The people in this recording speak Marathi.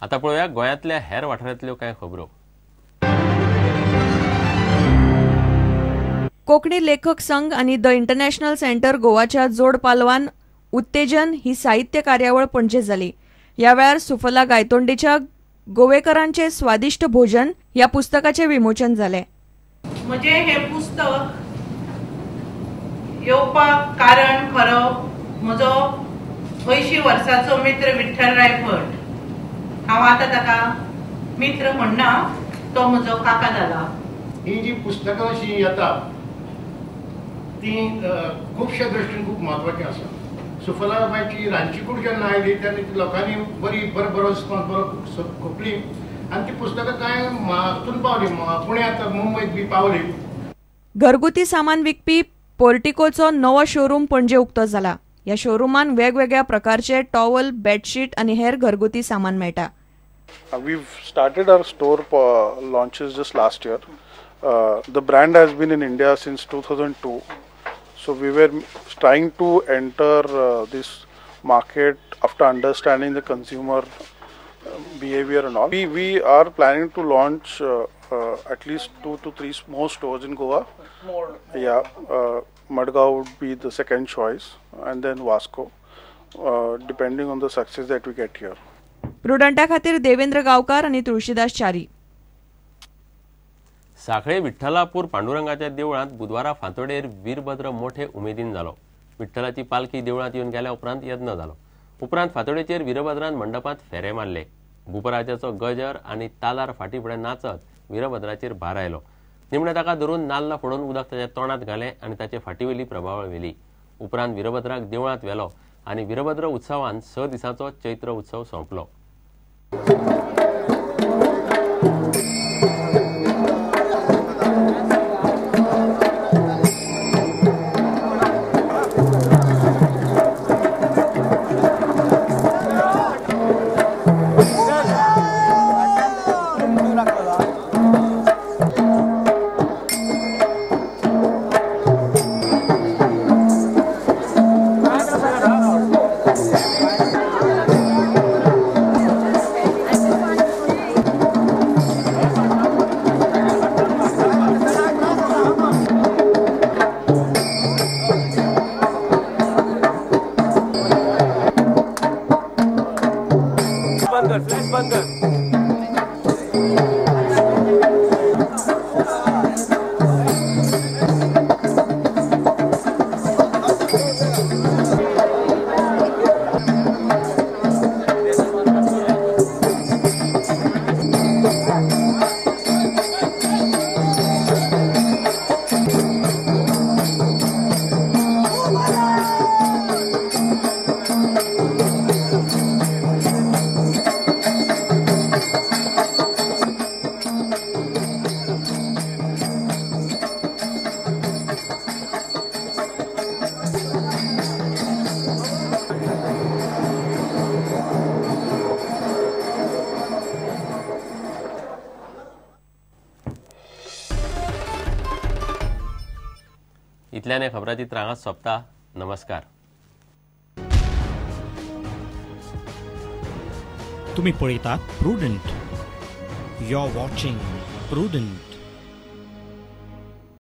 आता पळोवया गोंयांतल्या हेर वाठारांतल्यो कांय खबरो। कोंकणी लेखक संघ आनी द इंटरनॅशनल सेंटर गोवाच्या जोड पालवान उत्तेजन ही साहित्य कार्यावळ पणजे जाली। ह्या वेळार सुफला गायतोंडेच्या गोवेकरांचे स्वादिष्ट भोजन ह्या पुस्तकाचे विमोचन जाले। म्हणजे हे पुस्तक येवपाक कारण खरो म्हजो 80 वर्साचो मित्र विठ्ठलराय भट। हांव आतां ताका मित्र म्हणना, तो म्हजो काका जाला। ही जी पुस्तकां अशी येता ती खुबशा दृश्टीन खूब म्हत्वाची आसा। सुफलाबाईची रांदची कूड जेन्ना आयली तेन्ना लोकांनी बरो रिस्पॉन्स बरो खोपली आनी ती पुस्तकां कांय हातून पावली, पुण्यात मुंबयत बी पावली। घरगुती सामान विकपी पोर्टिकोचो नवो शोरूम पणजे उक्तो जाला। ह्या शोरूमान वेगवेगळ्या प्रकारचे टॉवल, बेडशीट आनी हेर घरगुती सामान मेळटा। We've started our store launches just last year. The brand has been in India since 2002. So we were trying to enter this market after understanding the consumer behavior and all. We are planning to launch at least 2 to 3 more stores in Goa. More. Yeah, Madgaon would be the second choice, and then Vasco, depending on the success that we get here. प्रुडंटा खातीर देवेंद्र गावकार आनी तुळशीदास च्यारी। साखळे विठ्ठलापूर पांडुरंगाच्या देवळांत बुधवारा फांतोडेर वीरभद्र मोठे उमेदीन जालो। विठ्ठलाची पालखी देवळांत येवन गेल्या उपरांत यत्न जालो। उपरांत फांतोडेचेर वीरभद्रान मंडपांत फेरे मारले। भूपराजाचो गजर आनी तालार फाटीफुडें नाचत वीरभद्राचेर भार आयलो। निमणे ताका धरून नाल्ल फोडून उदक ताच्या तोंडात घालें आनी ताचे फाटीवेली प्रभावळ व्हेली। उपरांत वीरभद्राक देवळांत व्हेलो आनी वीरभद्र उत्सवान 6 दिसांचो चैत्र उत्सव सोंपलो। इतल्याने खबराची त्रांगात सोंपता। नमस्कार। तुम्ही पळयतात Prudent. You are watching prudent.